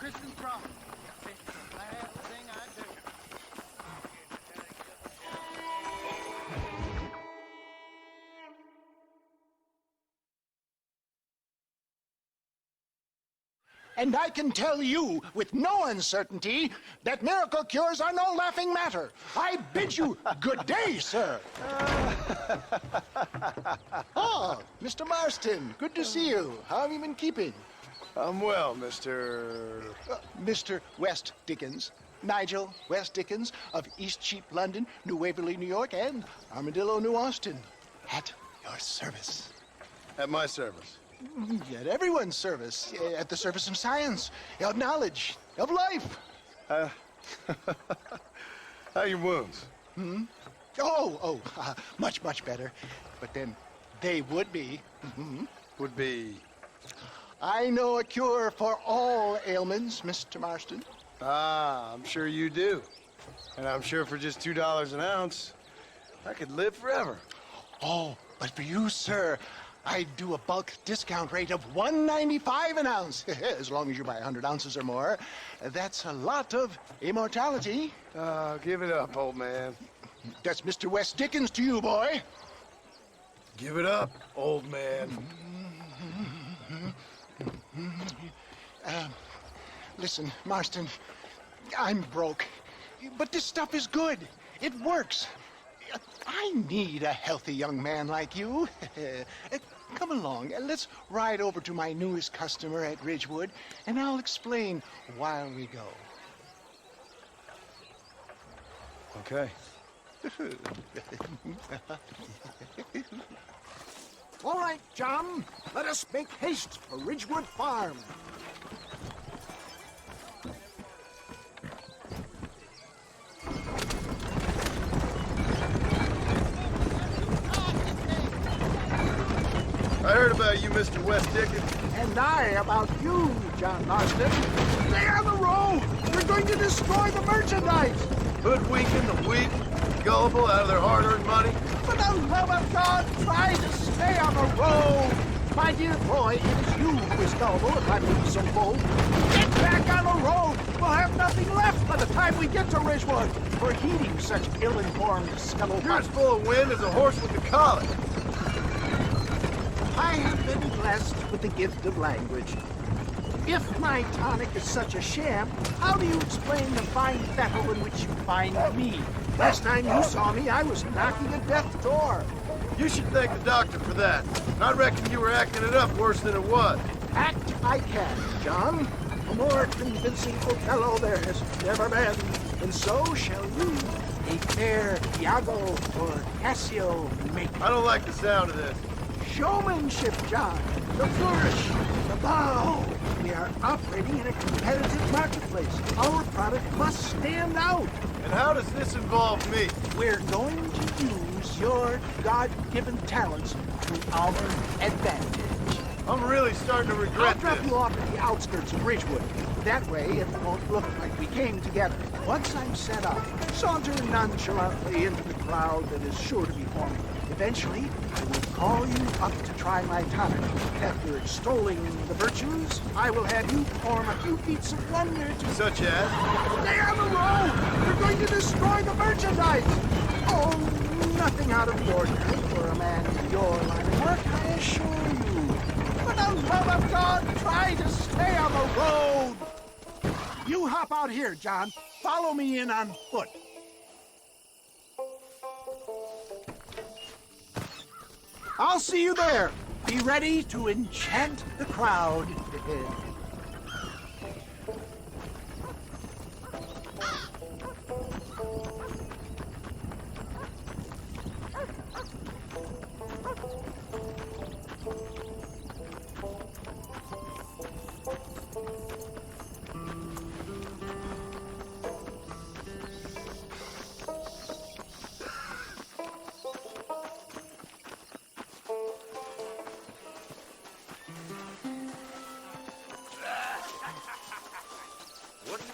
Christian promise. It's the last thing I do. And I can tell you with no uncertainty that miracle cures are no laughing matter. I bid you good day, sir. Oh, Mr. Marston, good to see you. How have you been keeping? I'm well, Mr. Mr. West Dickens. Nigel West Dickens of East Cheap, London, New Waverly, New York, and Armadillo, New Austin. At your service. At my service. At everyone's service. At the service of science, of knowledge, of life. How your wounds? Much, much better. But then they would be. Would be... I know a cure for all ailments, Mr. Marston. Ah, I'm sure you do. And I'm sure for just $2 an ounce, I could live forever. Oh, but for you, sir, I do a bulk discount rate of $1.95 an ounce. As long as you buy 100 ounces or more. That's a lot of immortality. Give it up, old man. That's Mr. West Dickens to you, boy. Give it up, old man. Listen, Marston, I'm broke. But this stuff is good. It works. I need a healthy young man like you. Come along, let's ride over to my newest customer at Ridgewood, and I'll explain while we go. Okay. All right, John, let us make haste for Ridgewood Farm. I heard about you, Mr. West Dickens. And I about you, John Marston. Stay on the road! We're going to destroy the merchandise! Hoodwinking the weak, gullible out of their hard-earned money. For the love of God, try to stay on the road! My dear boy, it is you who is gullible, if I may be so bold. Get back on the road! We'll have nothing left by the time we get to Ridgewood for heeding such ill-informed scuttlebutt. You're as full of wind as a horse with the colic. I have been blessed with the gift of language. If my tonic is such a sham, how do you explain the fine fettle in which you find me? Last time you saw me, I was knocking at death's door. You should thank the doctor for that. I reckon you were acting it up worse than it was. Act I can, John. A more convincing Othello there has never been. And so shall you, a fair Iago or Cassio make. I don't like the sound of this. Showmanship, John. The flourish, the bow. We are operating in a competitive marketplace. Our product must stand out. And how does this involve me? We're going to use your God-given talents to our advantage. I'm really starting to I'll regret drop this. you off at the outskirts of Ridgewood. That way, it won't look like we came together. Once I'm set up, saunter nonchalantly into the crowd that is sure to be forming. Eventually, I will call you up to try my tonic. After extolling the virtues, I will have you perform a few feats of wonder to... Such as? Stay on the road! We're going to destroy the merchandise! Oh, nothing out of the ordinary for a man in your line of work, I assure you. For the love of God, try to stay on the road! You hop out here, John. Follow me in on foot. I'll see you there. Be ready to enchant the crowd.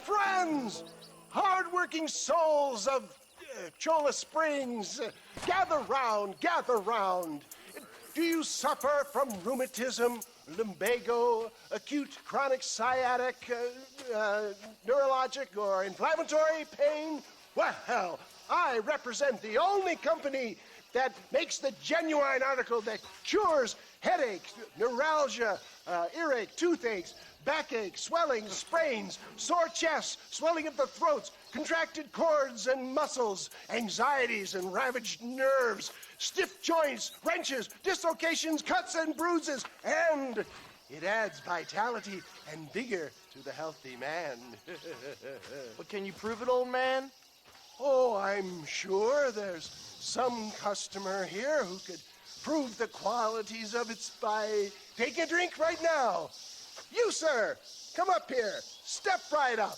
Friends, hard-working souls of Cholla Springs, gather round, gather round. Do you suffer from rheumatism, lumbago, acute chronic sciatic, neurologic, or inflammatory pain? Well, I represent the only company that makes the genuine article that cures headaches, neuralgia, earache, toothaches, backache, swelling, sprains, sore chests, swelling of the throats, contracted cords and muscles, anxieties and ravaged nerves, stiff joints, wrenches, dislocations, cuts and bruises, and it adds vitality and vigor to the healthy man. But can you prove it, old man? Oh, I'm sure there's some customer here who could prove the qualities of it by taking a drink right now. You, sir, come up here. Step right up.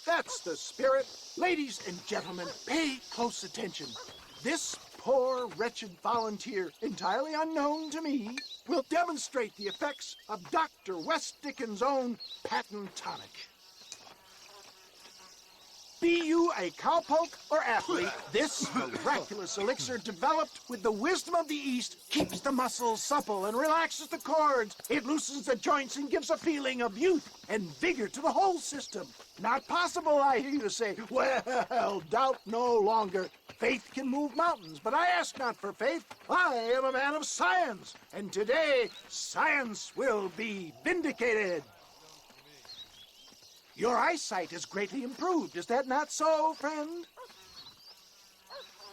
That's the spirit. Ladies and gentlemen, pay close attention. This poor, wretched volunteer, entirely unknown to me, will demonstrate the effects of Dr. West Dickens' own patent tonic. Be you a cowpoke or athlete, this miraculous elixir developed with the wisdom of the East keeps the muscles supple and relaxes the cords. It loosens the joints and gives a feeling of youth and vigor to the whole system. Not possible, I hear you say. Well, doubt no longer. Faith can move mountains, but I ask not for faith. I am a man of science, and today science will be vindicated. Your eyesight is greatly improved. Is that not so, friend?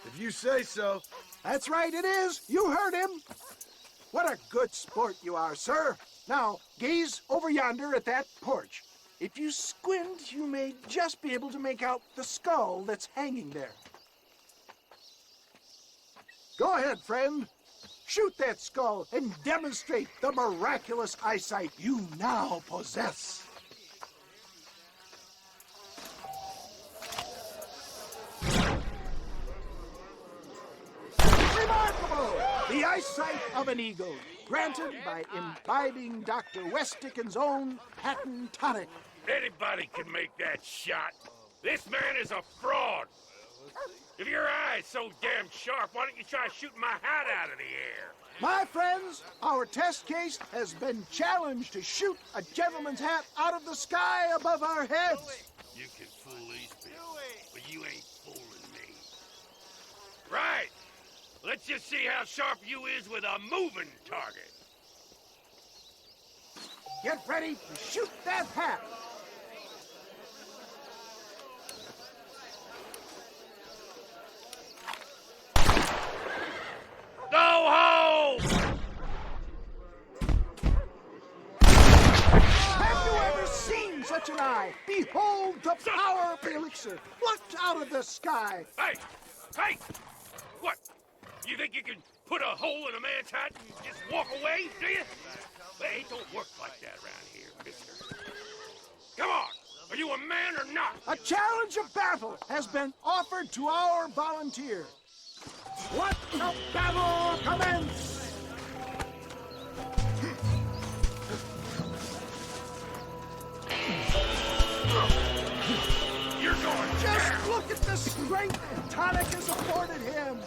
If you say so. That's right, it is. You heard him. What a good sport you are, sir. Now, gaze over yonder at that porch. If you squint, you may just be able to make out the skull that's hanging there. Go ahead, friend. Shoot that skull and demonstrate the miraculous eyesight you now possess. Remarkable! The eyesight of an eagle, granted by imbibing Dr. West Dickens' own patent tonic. Anybody can make that shot. This man is a fraud. If your eye's so damn sharp, why don't you try shooting my hat out of the air? My friends, our test case has been challenged to shoot a gentleman's hat out of the sky above our heads. You can fool these people, but you ain't fooling me. Right. Let's just see how sharp you is with a moving target. Get ready to shoot that hat. Go home! Have you ever seen such an eye? Behold the power of the elixir, plucked out of the sky. Hey! Hey! What? You think you can put a hole in a man's hat and just walk away, do you? Hey, it don't work like that around here, mister. Come on! Are you a man or not? A challenge of battle has been offered to our volunteer. Let the battle commence! You're going Just down. look at the strength tonic has afforded him.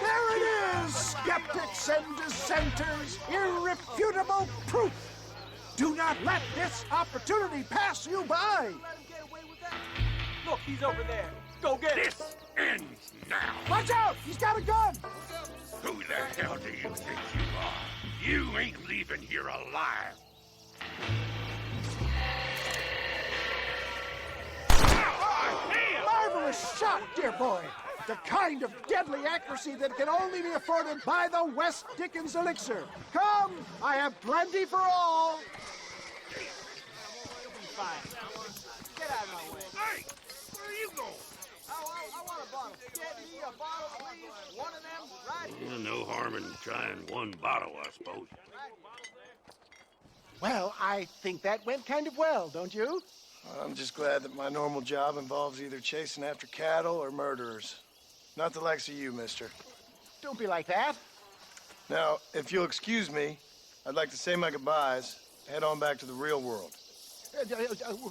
There it is, skeptics and dissenters, irrefutable proof. Do not let this opportunity pass you by. Look, he's over there. Go get him. This ends now. Watch out, he's got a gun. Who the hell do you think you are? You ain't leaving here alive. Marvelous shot, dear boy. The kind of deadly accuracy that can only be afforded by the West Dickens elixir. Come, I have plenty for all. You'll be fine. Get out of my way. Hey, where are you going? I want a bottle. Get me a bottle, please. One of them, right? No harm in trying one bottle, I suppose. Well, I think that went kind of well, don't you? I'm just glad that my normal job involves either chasing after cattle or murderers. Not the likes of you, mister. Don't be like that. Now, if you'll excuse me, I'd like to say my goodbyes, head on back to the real world.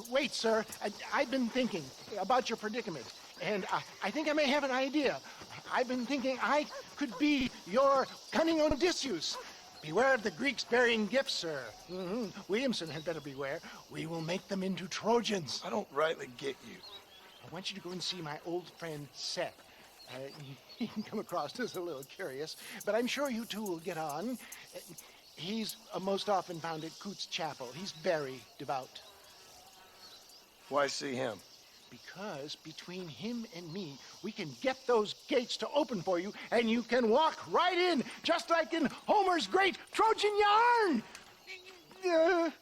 Wait, sir. I've been thinking about your predicament, and I think I may have an idea. I've been thinking I could be your cunning Odysseus. Beware of the Greeks burying gifts, sir. Williamson had better beware. We will make them into Trojans. I don't rightly get you. I want you to go and see my old friend Seth. He can come across as a little curious, but I'm sure you two will get on. He's most often found at Coots Chapel. He's very devout. Why see him? Because between him and me, we can get those gates to open for you, and you can walk right in, just like in Homer's great Trojan yarn!